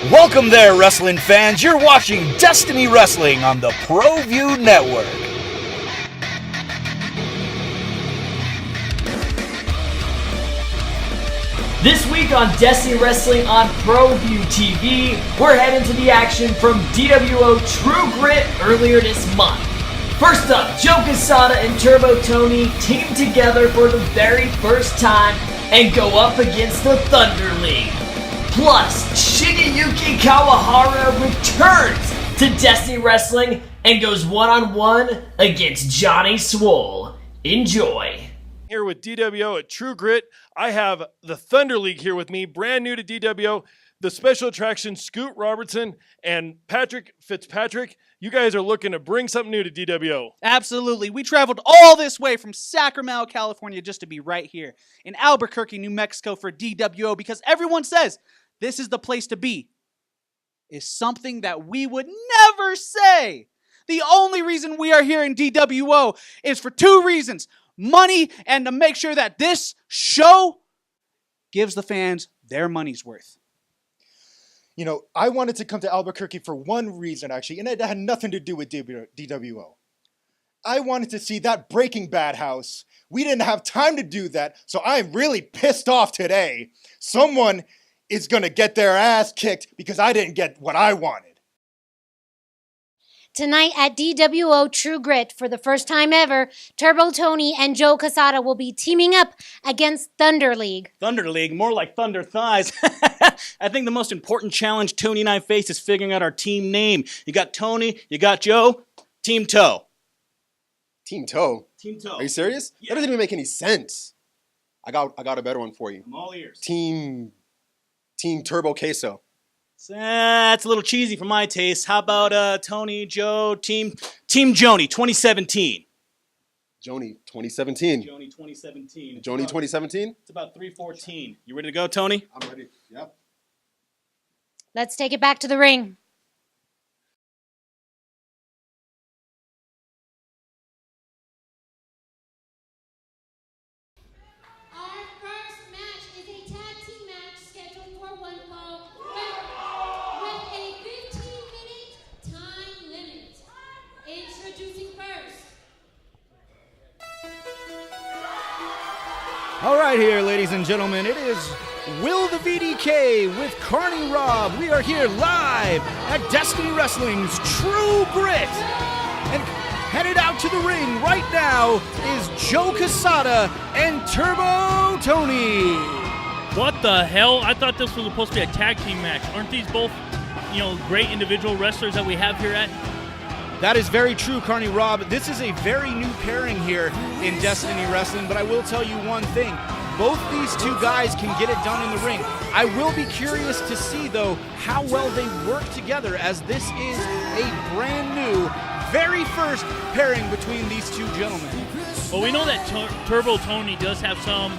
Welcome there, wrestling fans. You're watching Destiny Wrestling on the ProView Network. This week on Destiny Wrestling on ProView TV, we're heading to the action from DWO True Grit earlier this month. First up, Joe Quesada and Turbo Tony team together for the very first time and go up against the Thunder League. Plus, Shigeyuki Kawahara returns to Destiny Wrestling and goes one-on-one against Johnny Swole. Enjoy. Here with DWO at True Grit, I have the Thunder League here with me, brand new to DWO, the special attraction Scoot Robertson and Patrick Fitzpatrick. You guys are looking to bring something new to DWO. Absolutely. We traveled all this way from Sacramento, California, just to be right here in Albuquerque, New Mexico for DWO because everyone says this is the place to be. Is something that we would never say. The only reason we are here in DWO is for two reasons. Money and to make sure that this show gives the fans their money's worth. You know, I wanted to come to Albuquerque for one reason, actually, and it had nothing to do with DWO. I wanted to see that Breaking Bad house. We didn't have time to do that, so I'm really pissed off today. Someone is going to get their ass kicked because I didn't get what I wanted. Tonight at DWO True Grit, for the first time ever, Turbo Tony and Joe Quesada will be teaming up against Thunder League. Thunder League, more like Thunder Thighs. I think the most important challenge Tony and I face is figuring out our team name. You got Tony, you got Joe, Team Toe. Team Toe? Team Toe. Are you serious? Yeah. That doesn't even make any sense. I got a better one for you. I'm all ears. Team Turbo Queso. That's a little cheesy for my taste. How about Tony, Joe, Team Joni 2017? Joni 2017. Joni 2017. Joni 2017? It's about 3:14. You ready to go, Tony? I'm ready. Yep. Let's take it back to the ring. Our first match is a tag team match scheduled for one fall with a 15-minute time limit. Introducing first. All right here, ladies and gentlemen, it is Will the VDK with Carney Rob. We are here live at Destiny Wrestling's True Grit. And headed out to the ring right now is Joe Quesada and Turbo Tony. What the hell? I thought this was supposed to be a tag team match. Aren't these both, great individual wrestlers that we have here at? That is very true, Carney Rob. This is a very new pairing here in Destiny Wrestling, but I will tell you one thing. Both these two guys can get it done in the ring. I will be curious to see, though, how well they work together, as this is a brand new, very first pairing between these two gentlemen. Well, we know that Turbo Tony does have some,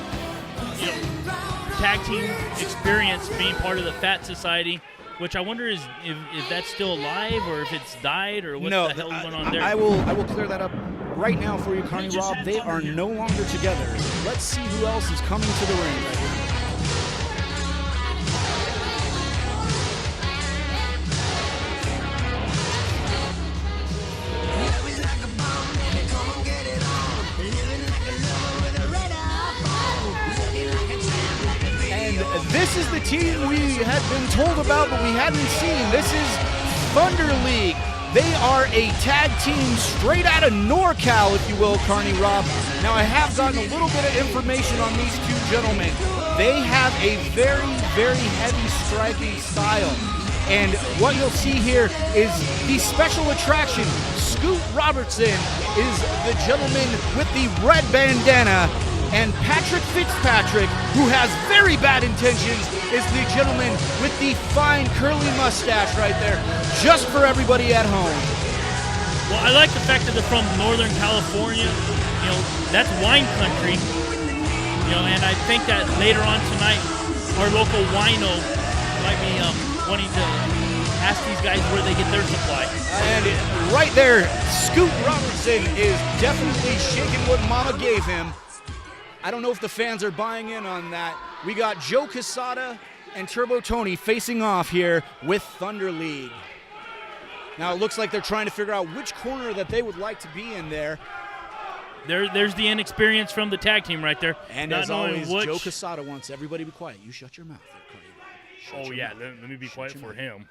tag team experience being part of the Fat Society, which I wonder is if that's still alive or if it's died or what the hell is going on there. I will clear that up right now for you, Carney Rob. They are no longer together. Let's see who else is coming to the ring right here. This is the team we had been told about, but we hadn't seen. This is Thunder League. They are a tag team straight out of NorCal, if you will, Carney Rob. Now, I have gotten a little bit of information on these two gentlemen. They have a very, very heavy striking style. And what you'll see here is the special attraction. Scoot Robertson is the gentleman with the red bandana. And Patrick Fitzpatrick, who has very bad intentions, is the gentleman with the fine curly mustache right there, just for everybody at home. Well, I like the fact that they're from Northern California. That's wine country. And I think that later on tonight, our local wino might be wanting to ask these guys where they get their supply. And right there, Scoot Robertson is definitely shaking what Mama gave him. I don't know if the fans are buying in on that. We got Joe Quesada and Turbo Tony facing off here with Thunder League. Now it looks like they're trying to figure out which corner that they would like to be in there. There's the inexperience from the tag team right there. And Not as knowing always, which- Joe Quesada wants everybody to be quiet. You shut your mouth there, Cardi Rob. Shut Oh your yeah, mouth. let me be quiet your for mouth. him.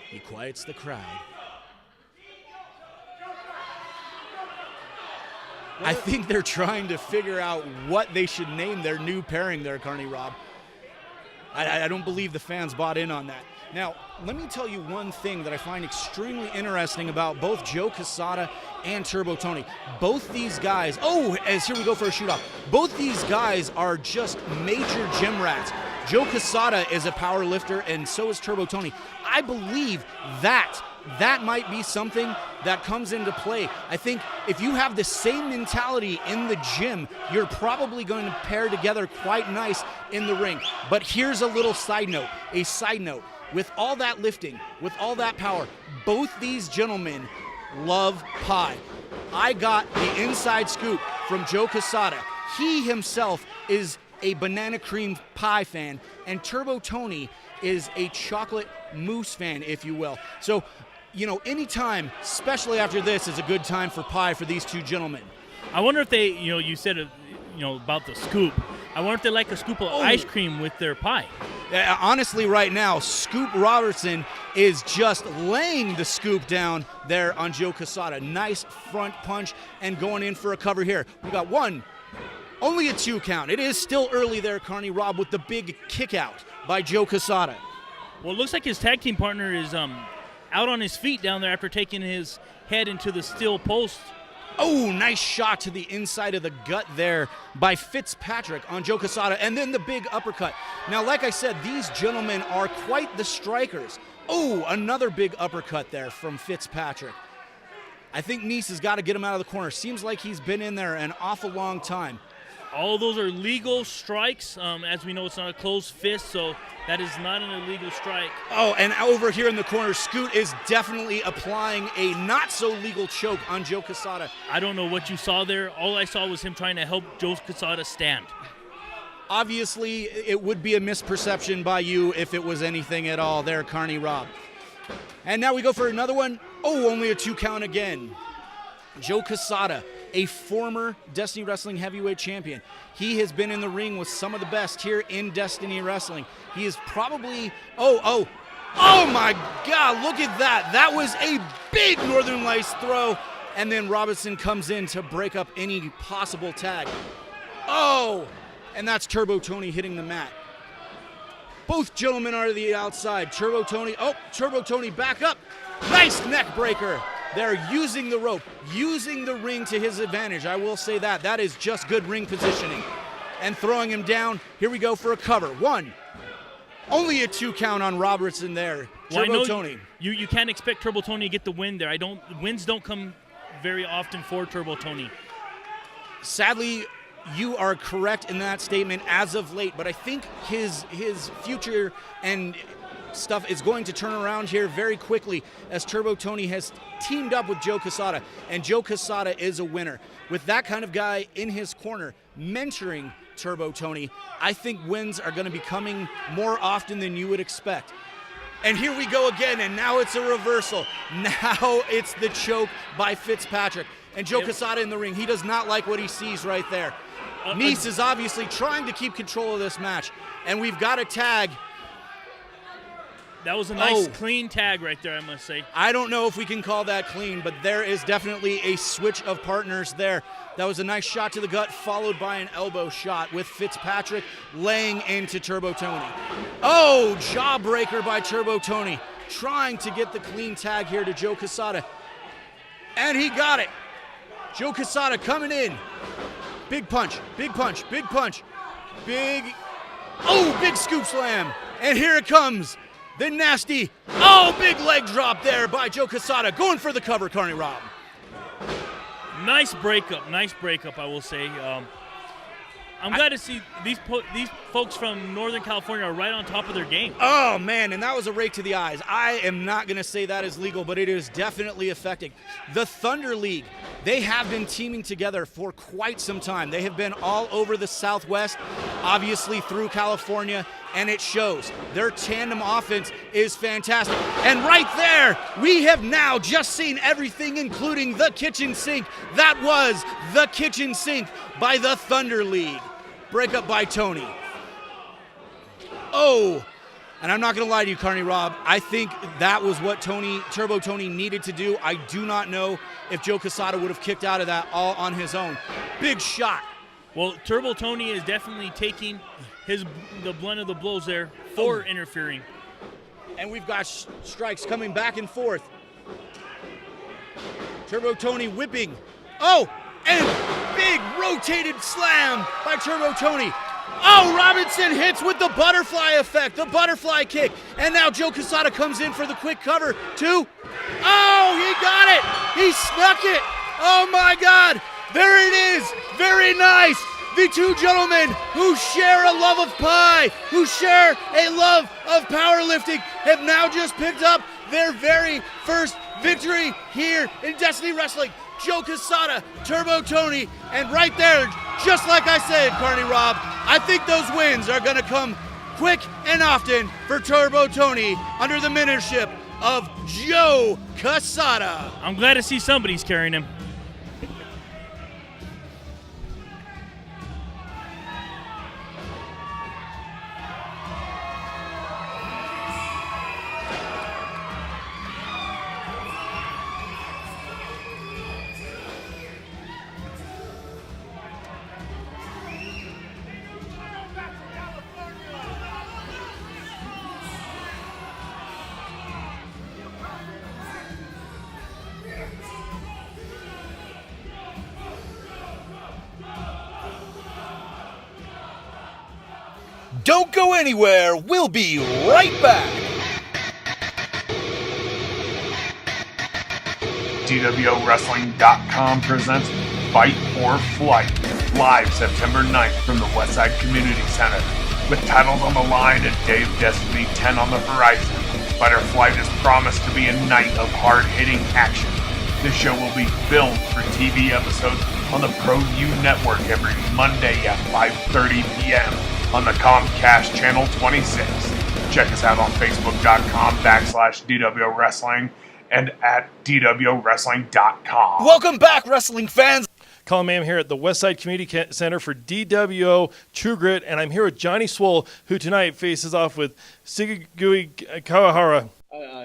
He quiets the crowd. I think they're trying to figure out what they should name their new pairing there, Carney Rob. I don't believe the fans bought in on that. Now, let me tell you one thing that I find extremely interesting about both Joe Quesada and Turbo Tony. Both these guys, here we go for a shootout. Both these guys are just major gym rats. Joe Quesada is a power lifter, and so is Turbo Tony. I believe that might be something that comes into play. I think if you have the same mentality in the gym, you're probably going to pair together quite nice in the ring. But here's a little side note. With all that lifting, with all that power, both these gentlemen love pie. I got the inside scoop from Joe Quesada. He himself is a banana cream pie fan, and Turbo Tony is a chocolate mousse fan, if you will. So, anytime, especially after this, is a good time for pie for these two gentlemen. I wonder if they, you said, about the scoop. I wonder if they like a scoop of ice cream with their pie. Honestly, right now, Scoop Robertson is just laying the scoop down there on Joe Quesada. Nice front punch and going in for a cover here. We got one, only a 2 count. It is still early there, Carney Rob, with the big kick out by Joe Quesada. Well, it looks like his tag team partner is out on his feet down there after taking his head into the steel post. Oh, nice shot to the inside of the gut there by Fitzpatrick on Joe Quesada, and then the big uppercut. Now, like I said, these gentlemen are quite the strikers. Oh, another big uppercut there from Fitzpatrick. I think Nice has got to get him out of the corner. Seems like he's been in there an awful long time. All of those are legal strikes. As we know, it's not a closed fist, so that is not an illegal strike. Oh, and over here in the corner, Scoot is definitely applying a not-so-legal choke on Joe Quesada. I don't know what you saw there. All I saw was him trying to help Joe Quesada stand. Obviously, it would be a misperception by you if it was anything at all there, Carney Rob. And now we go for another one. Oh, only a 2 count again. Joe Quesada, a former Destiny Wrestling heavyweight champion. He has been in the ring with some of the best here in Destiny Wrestling. He is probably, oh my God, look at that. That was a big Northern Lights throw. And then Robinson comes in to break up any possible tag. Oh, and that's Turbo Tony hitting the mat. Both gentlemen are to the outside. Turbo Tony back up. Nice neck breaker. They're using the rope, using the ring to his advantage. I will say that. That is just good ring positioning. And throwing him down. Here we go for a cover. One. Only a 2 count on Robertson there. Well, Turbo Tony. You can't expect Turbo Tony to get the win there. Wins don't come very often for Turbo Tony. Sadly, you are correct in that statement as of late, but I think his future and stuff is going to turn around here very quickly as Turbo Tony has teamed up with Joe Quesada, and Joe Quesada is a winner. With that kind of guy in his corner mentoring Turbo Tony, I think wins are going to be coming more often than you would expect. And here we go again, and now it's a reversal. Now it's the choke by Fitzpatrick. And Joe Quesada in the ring. He does not like what he sees right there. Nice is obviously trying to keep control of this match. And we've got a tag. That was a nice, clean tag right there, I must say. I don't know if we can call that clean, but there is definitely a switch of partners there. That was a nice shot to the gut, followed by an elbow shot with Fitzpatrick laying into Turbo Tony. Oh, jawbreaker by Turbo Tony, trying to get the clean tag here to Joe Quesada. And he got it. Joe Quesada coming in. Big punch, big punch, big punch. Big scoop slam. And here it comes. The nasty, big leg drop there by Joe Quesada. Going for the cover, Carney Rob. Nice breakup, I will say. I'm glad to see these folks from Northern California are right on top of their game. Oh, man, and that was a rake to the eyes. I am not going to say that is legal, but it is definitely affecting. The Thunder League They have been teaming together for quite some time. They have been all over the Southwest, obviously through California, and it shows. Their tandem offense is fantastic. And right there, we have now just seen everything, including the kitchen sink. That was the kitchen sink by the Thunder League. Breakup by Tony. Oh, and I'm not going to lie to you, Carney Rob. I think that was what Turbo Tony needed to do. I do not know if Joe Quesada would have kicked out of that all on his own. Big shot. Well, Turbo Tony is definitely taking the blunt of the blows there for interfering. And we've got strikes coming back and forth. Turbo Tony whipping. Oh, and big rotated slam by Turbo Tony. Oh, Robinson hits with the butterfly effect, the butterfly kick. And now Joe Quesada comes in for the quick cover. 2. Oh, he got it. He snuck it. Oh, my God. There it is. Very nice. The two gentlemen who share a love of pie, who share a love of powerlifting, have now just picked up their very first victory here in Destiny Wrestling. Joe Quesada, Turbo Tony, and right there, just like I said, Carney Rob, I think those wins are going to come quick and often for Turbo Tony under the mentorship of Joe Quesada. I'm glad to see somebody's carrying him. Don't go anywhere. We'll be right back. DWOWrestling.com presents Fight or Flight, live September 9th from the Westside Community Center. With titles on the line and Day of Destiny 10 on the horizon, Fight or Flight is promised to be a night of hard-hitting action. This show will be filmed for TV episodes on the ProView Network every Monday at 5:30 p.m. on the Comcast Channel 26. Check us out on Facebook.com/DWO Wrestling and at DWOWrestling.com. Welcome back, wrestling fans. Colin Mayhem here at the Westside Community Center for DWO True Grit, and I'm here with Johnny Swole, who tonight faces off with Shigeyuki Kawahara.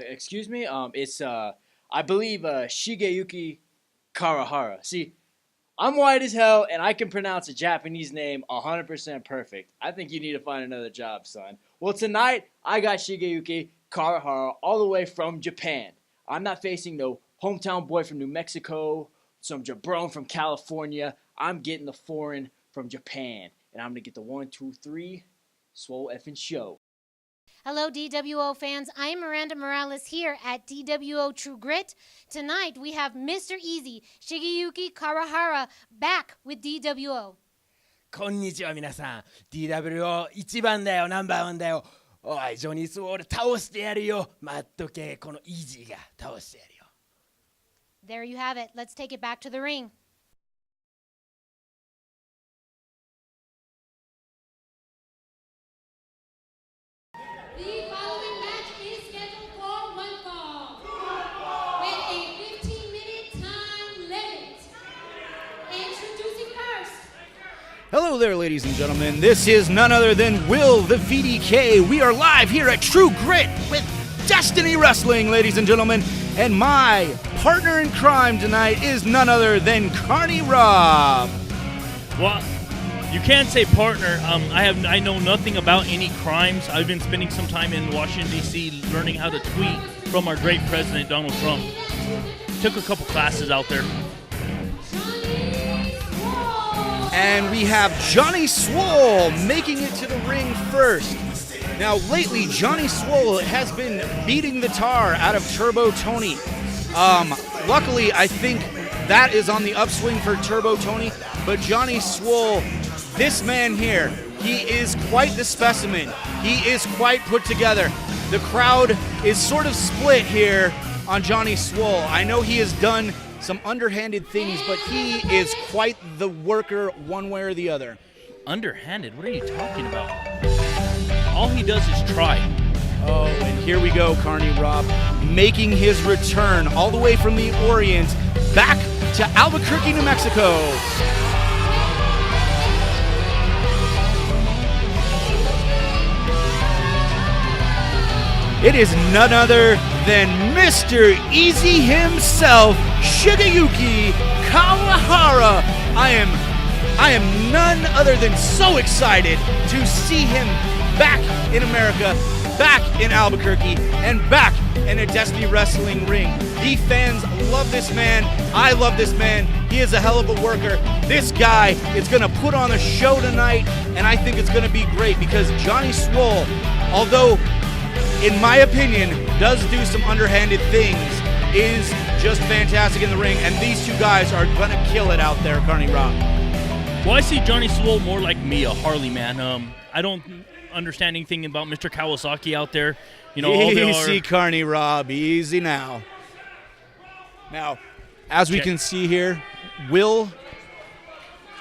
Excuse me? It's, I believe, Shigeyuki Kawahara. See, I'm white as hell, and I can pronounce a Japanese name 100% perfect. I think you need to find another job, son. Well, tonight, I got Shigeyuki Kawahara all the way from Japan. I'm not facing no hometown boy from New Mexico, some jabron from California. I'm getting the foreign from Japan, and I'm going to get the 1, 2, 3 Swole effing show. Hello, DWO fans. I'm Miranda Morales here at DWO True Grit. Tonight, we have Mr. Easy, Shigeyuki Kawahara, back with DWO. こんにちは皆さん DWO 一番だよナンバーワンだよおいジョニースウォール倒してやるよ待っとけこのイージーが倒してやるよ There you have it. Let's take it back to the ring. The following match is scheduled for one fall with a 15-minute time limit. Introducing first. Hello there, ladies and gentlemen. This is none other than Will the VDK. We are live here at True Grit with Destiny Wrestling, ladies and gentlemen. And my partner in crime tonight is none other than Carney Rob. Well, you can't say partner. I know nothing about any crimes. I've been spending some time in Washington, D.C. learning how to tweet from our great president, Donald Trump. Took a couple classes out there. And we have Johnny Swole making it to the ring first. Now, lately, Johnny Swole has been beating the tar out of Turbo Tony. Luckily, I think that is on the upswing for Turbo Tony. But Johnny Swole, this man here, he is quite the specimen. He is quite put together. The crowd is sort of split here on Johnny Swole. I know he has done some underhanded things, but he is quite the worker one way or the other. Underhanded? What are you talking about? All he does is try. Oh, and here we go, Carney Rob, making his return all the way from the Orient back to Albuquerque, New Mexico. It is none other than Mr. Easy himself, Shigeyuki Kawahara. I am none other than so excited to see him back in America, back in Albuquerque, and back in a Destiny Wrestling ring. The fans love this man. I love this man. He is a hell of a worker. This guy is going to put on a show tonight, and I think it's going to be great because Johnny Swole, although in my opinion, does do some underhanded things, is just fantastic in the ring, and these two guys are going to kill it out there, Carney Rob. Well, I see Johnny Swole more like me, a Harley man. I don't understand anything about Mr. Kawasaki out there. You know, all they Easy, are... Carney Rob, easy now. Now, as we can see here, Will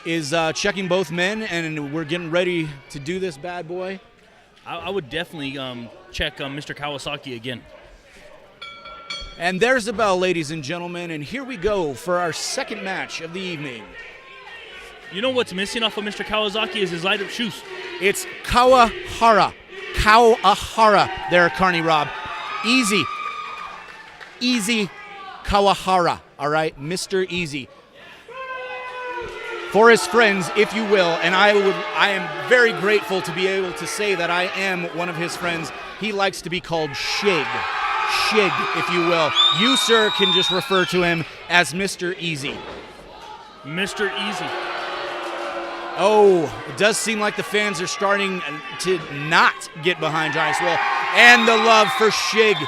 is checking both men, and we're getting ready to do this bad boy. I would definitely check Mr. Kawasaki again. And there's the bell, ladies and gentlemen, and here we go for our second match of the evening. You know what's missing off of Mr. Kawasaki is his light-up shoes. It's Kawahara. Kawahara there, Carney Rob. Easy. Easy Kawahara, all right? Mr. Easy. For his friends, if you will, and I am very grateful to be able to say that I am one of his friends. He likes to be called Shig. Shig, if you will. You, sir, can just refer to him as Mr. Easy. Mr. Easy. Oh, it does seem like the fans are starting to not get behind Johnny Swole. And the love for Shig.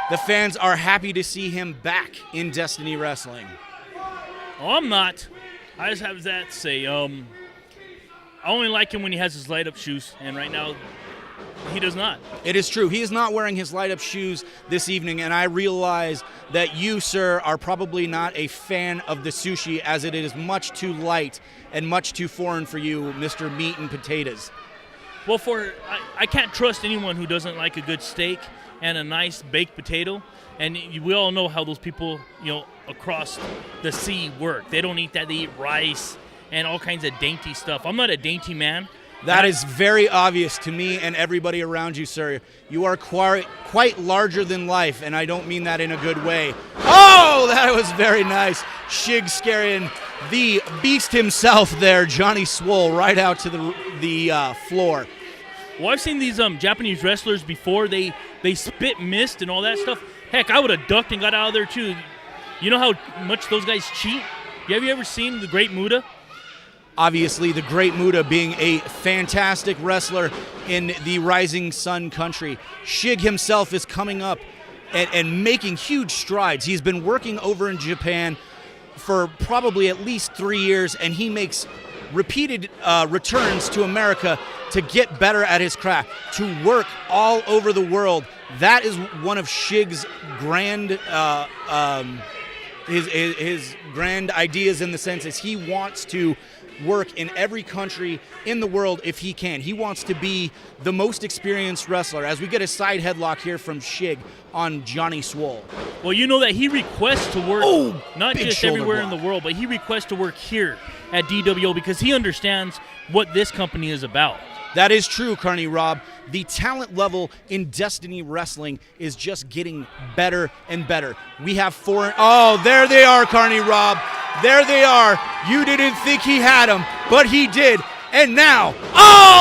The fans are happy to see him back in Destiny Wrestling. Oh, I'm not. I just have that to say. I only like him when he has his light-up shoes, and right now he does not. It is true. He is not wearing his light-up shoes this evening, and I realize that you, sir, are probably not a fan of the sushi, as it is much too light and much too foreign for you, Mr. Meat and Potatoes. Well, I can't trust anyone who doesn't like a good steak and a nice baked potato, and we all know how those people, across the sea work. They don't eat that. They eat rice and all kinds of dainty stuff. I'm not a dainty man. That is very obvious to me and everybody around you, sir. You are quite larger than life, and I don't mean that in a good way. Oh, that was very nice. Shig scaring the beast himself there, Johnny Swole, right out to the floor. Well, I've seen these Japanese wrestlers before. They spit mist and all that stuff. Heck, I would have ducked and got out of there, too. You know how much those guys cheat? Have you ever seen the Great Muta? Obviously, the Great Muta being a fantastic wrestler in the Rising Sun country. Shig himself is coming up and making huge strides. He's been working over in Japan for probably at least 3 years, and he makes repeated returns to America to get better at his craft, to work all over the world. That is one of Shig's grand his grand ideas, in the sense is he wants to work in every country in the world if he can. He wants to be the most experienced wrestler. As we get a side headlock here from Shig on Johnny Swole. Well, you know that he requests to work not just everywhere block in the world, but he requests to work here at DWO because he understands what this company is about. That is true, Carney Rob. The talent level in Destiny Wrestling is just getting better and better. We have Oh, there they are, Carney Rob. There they are. You didn't think he had them, but he did. And now,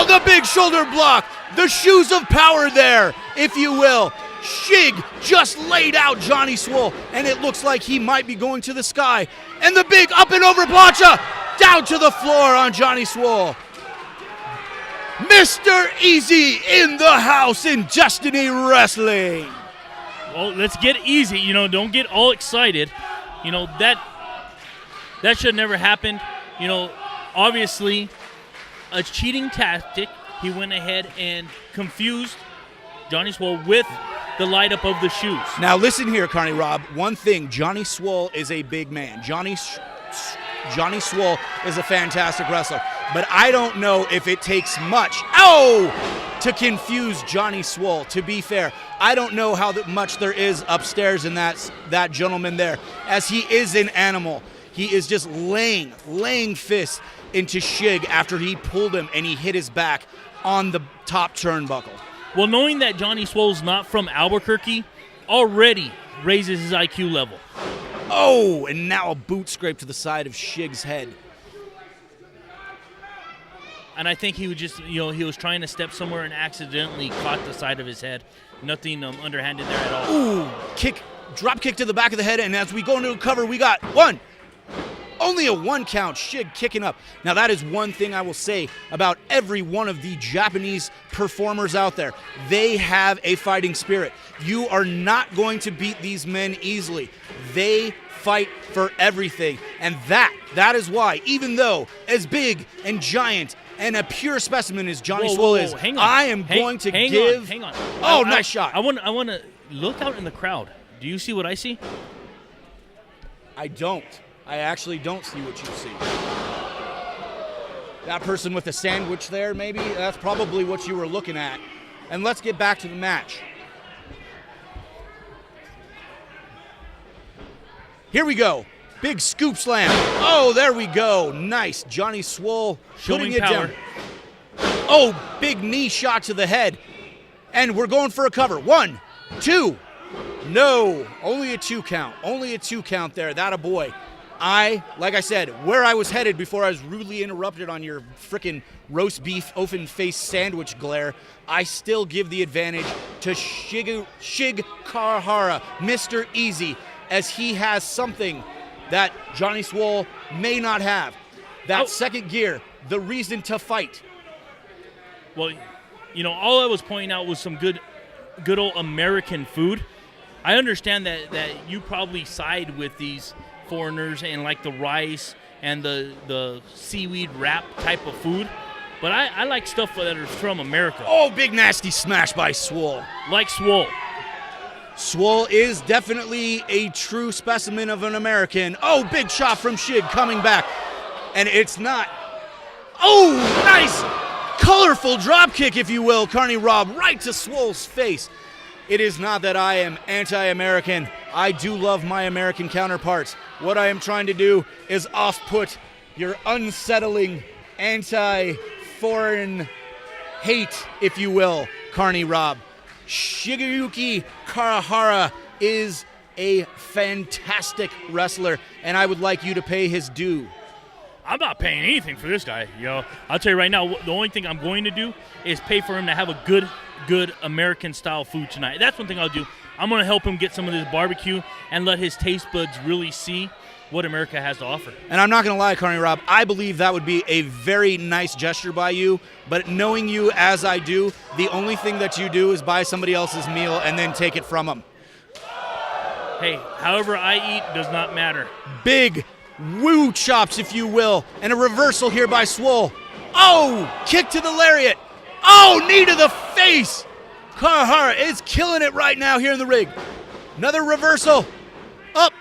the big shoulder block. The shoes of power there, if you will. Shig just laid out Johnny Swole, and it looks like he might be going to the sky. And the big up and over plancha down to the floor on Johnny Swole. Mr. Easy in the house in Destiny Wrestling. Well, let's get easy. Don't get all excited. That should never happen. Obviously, a cheating tactic. He went ahead and confused Johnny Swole with the light up of the shoes. Now listen here, Carney Rob. One thing, Johnny Swole is a big man. Johnny Swole is a fantastic wrestler. But I don't know if it takes much to confuse Johnny Swole. To be fair, I don't know how much there is upstairs in that gentleman there, as he is an animal. He is just laying fists into Shig after he pulled him and he hit his back on the top turnbuckle. Well, knowing that Johnny Swole's not from Albuquerque already raises his IQ level. Oh, and now a boot scrape to the side of Shig's head. And I think he would just, he was trying to step somewhere and accidentally caught the side of his head. Nothing underhanded there at all. Ooh, drop kick to the back of the head, and as we go into a cover, we got only a 1 count. Shig kicking up. Now that is one thing I will say about every one of the Japanese performers out there. They have a fighting spirit. You are not going to beat these men easily. They fight for everything, and that is why, even though as big and giant and a pure specimen as Johnny Swole is, hang on. I am going to give. Hang on. Oh, nice shot. I want to look out in the crowd. Do you see what I see? I don't. I actually don't see what you see. That person with the sandwich there, maybe? That's probably what you were looking at. And let's get back to the match. Here we go. Big scoop slam. Oh, there we go. Nice. Johnny Swole putting it down. Oh, big knee shot to the head. And we're going for a cover. 1, 2. No, only a 2 count. Only a 2 count there. That a boy. Like I said, where I was headed before I was rudely interrupted on your frickin' roast beef open face sandwich glare, I still give the advantage to Shig Karahara, Mr. Easy, as he has something that Johnny Swole may not have. That second gear, the reason to fight. Well, all I was pointing out was some good old American food. I understand that you probably side with these foreigners and like the rice and the seaweed wrap type of food, but I like stuff that are from America. Oh, big nasty smash by Swole. Like Swole. Swole is definitely a true specimen of an American. Oh, big shot from Shig coming back. And it's not. Oh, nice colorful drop kick, if you will, Carney Rob, right to Swole's face. It is not that I am anti-American. I do love my American counterparts. What I am trying to do is off-put your unsettling anti-foreign hate, if you will, Carney Rob. Shigeyuki Karahara is a fantastic wrestler, and I would like you to pay his due. I'm not paying anything for this guy. I'll tell you right now, the only thing I'm going to do is pay for him to have a good American-style food tonight. That's one thing I'll do. I'm going to help him get some of this barbecue and let his taste buds really see what America has to offer. And I'm not going to lie, Carney Rob, I believe that would be a very nice gesture by you, but knowing you as I do, the only thing that you do is buy somebody else's meal and then take it from them. Hey, however I eat does not matter. Big woo chops, if you will, and a reversal here by Swole. Oh, kick to the lariat. Oh, knee to the face. Karahara is killing it right now here in the ring. Another reversal. Up.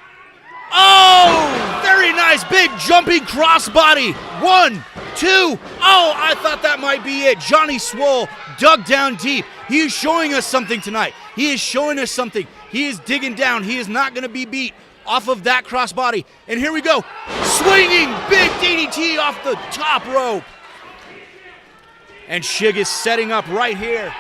Oh, very nice. Big jumping crossbody. 1, 2. Oh, I thought that might be it. Johnny Swole dug down deep. He is showing us something tonight. He is showing us something. He is digging down. He is not going to be beat off of that crossbody. And here we go. Swinging big DDT off the top rope. And Shig is setting up right here.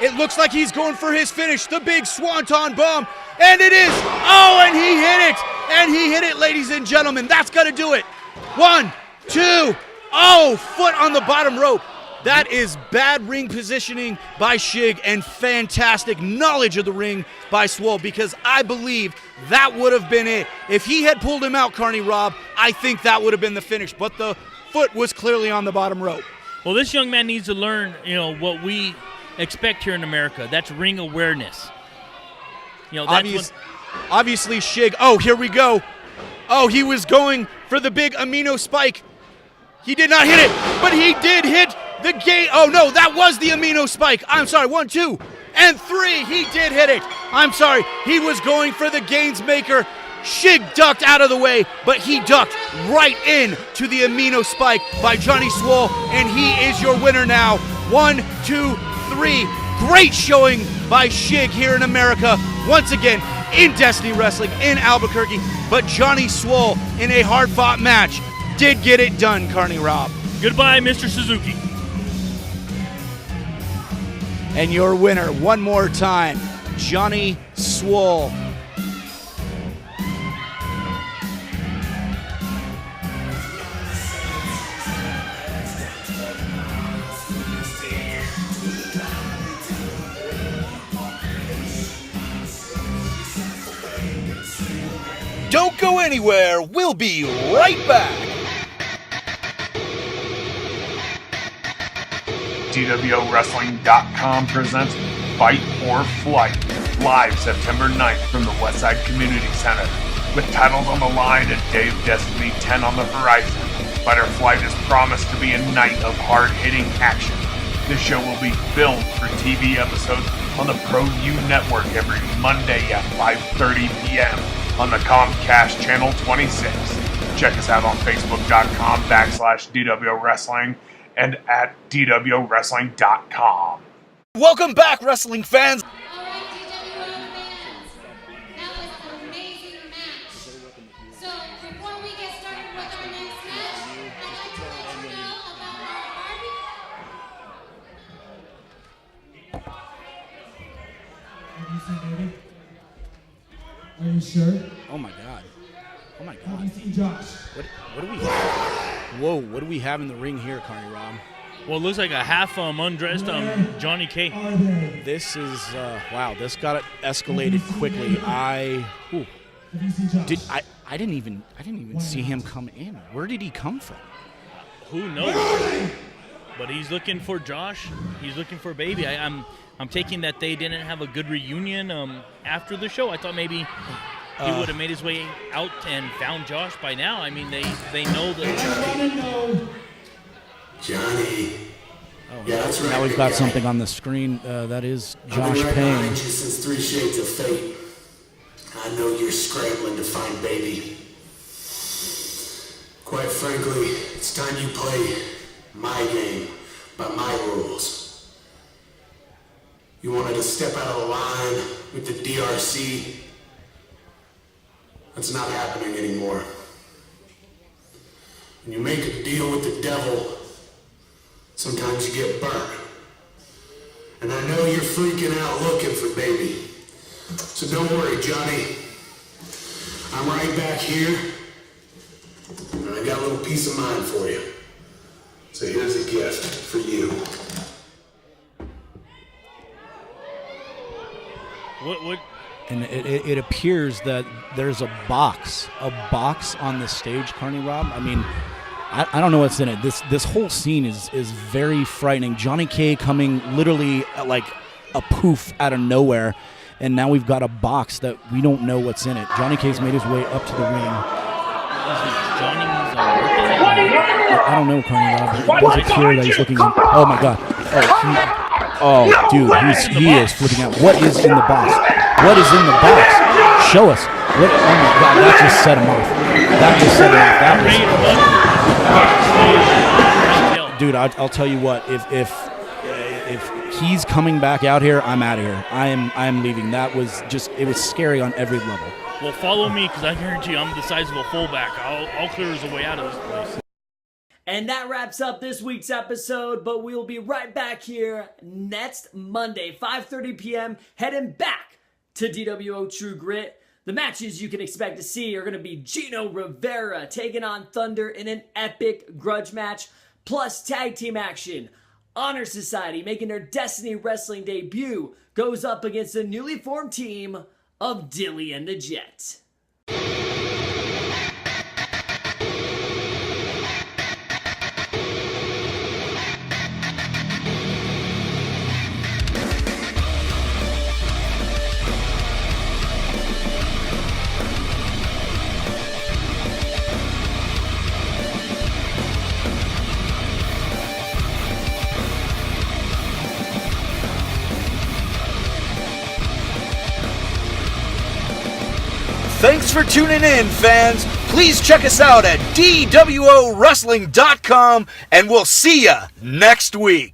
It looks like he's going for his finish, the big swanton bomb, and it is. Oh, and he hit it, and he hit it, ladies and gentlemen. That's going to do it. 1, 2. Oh, foot on the bottom rope. That is bad ring positioning by Shig and fantastic knowledge of the ring by Swole, because I believe that would have been it. If he had pulled him out, Carney Rob, I think that would have been the finish, but the foot was clearly on the bottom rope. Well, this young man needs to learn, what we expect here in America. That's ring awareness. Obviously, Shig. Oh, here we go. Oh, he was going for the big amino spike. He did not hit it, but he did hit the gate. Oh, no, that was the amino spike. I'm sorry. 1, 2. and 3. He did hit it. I'm sorry. He was going for the Gainsmaker. Shig ducked out of the way, but he ducked right in to the amino spike by Johnny Swole, and he is your winner now. 1, 2, 3. Great showing by Shig here in America. Once again, in Destiny Wrestling in Albuquerque, but Johnny Swole in a hard-fought match did get it done, Carney Rob. Goodbye, Mr. Suzuki. And your winner, one more time, Johnny Swole. Don't go anywhere. We'll be right back. DWOWrestling.com presents Fight or Flight, live September 9th from the Westside Community Center. With titles on the line and Dave Destiny 10 on the horizon, Fight or Flight is promised to be a night of hard-hitting action. This show will be filmed for TV episodes on the ProU Network every Monday at 5:30 p.m. on the Comcast Channel 26. Check us out on Facebook.com/DWO Wrestling and at DWOWrestling.com. Welcome back, wrestling fans. All right, DWO fans, that was an amazing match. So before we get started with our next match, I'd like to let you know about our Are you sure? Oh my God. Oh my Have God. you seen Josh? What do we have? Whoa, what do we have in the ring here, Carney Rob? Well, it looks like a half undressed Johnny K. Are they? This is wow, this got escalated quickly. Have you seen Josh? I didn't even see him come in. Where did he come from? Who knows? But he's looking for Josh. He's looking for Baby. I'm taking that they didn't have a good reunion after the show. I thought maybe he would have made his way out and found Josh by now. I mean, they know that. Johnny. Oh, Yeah, that's right. now we've big got guy. something on the screen. That is I've Josh been right Payne. behind you since 3 Shades of Fate. I know you're scrambling to find Baby. Quite frankly, it's time you play my game by my rules. You wanted to step out of the line with the DRC. That's not happening anymore. When you make a deal with the devil, sometimes you get burnt. And I know you're freaking out looking for Baby. So don't worry, Johnny. I'm right back here. And I got a little peace of mind for you. So here's a gift for you. What? And it appears that there's a box on the stage, Carney Rob. I mean, I don't know what's in it. This whole scene is very frightening. Johnny K coming literally like a poof out of nowhere, and now we've got a box that we don't know what's in it. Johnny K's made his way up to the ring. I don't know, Carney Rob. It does appear that he's looking. Oh my God. Oh, dude, he is flipping out. What is in the box? What is in the box? Show us. What? Oh my God, that just set him off. Dude, I'll tell you what. If he's coming back out here, I'm out of here. I am leaving. That was just. It was scary on every level. Well, follow me because I guarantee you I'm the size of a fullback. I'll clear his way out of this place. And that wraps up this week's episode, but we'll be right back here next Monday, 5:30 p.m., heading back to DWO True Grit. The matches you can expect to see are going to be Gino Rivera taking on Thunder in an epic grudge match, plus tag team action. Honor Society, making their Destiny Wrestling debut, goes up against the newly formed team of Dilly and the Jet. for tuning in, fans. Please check us out at DWOWrestling.com, and we'll see ya next week.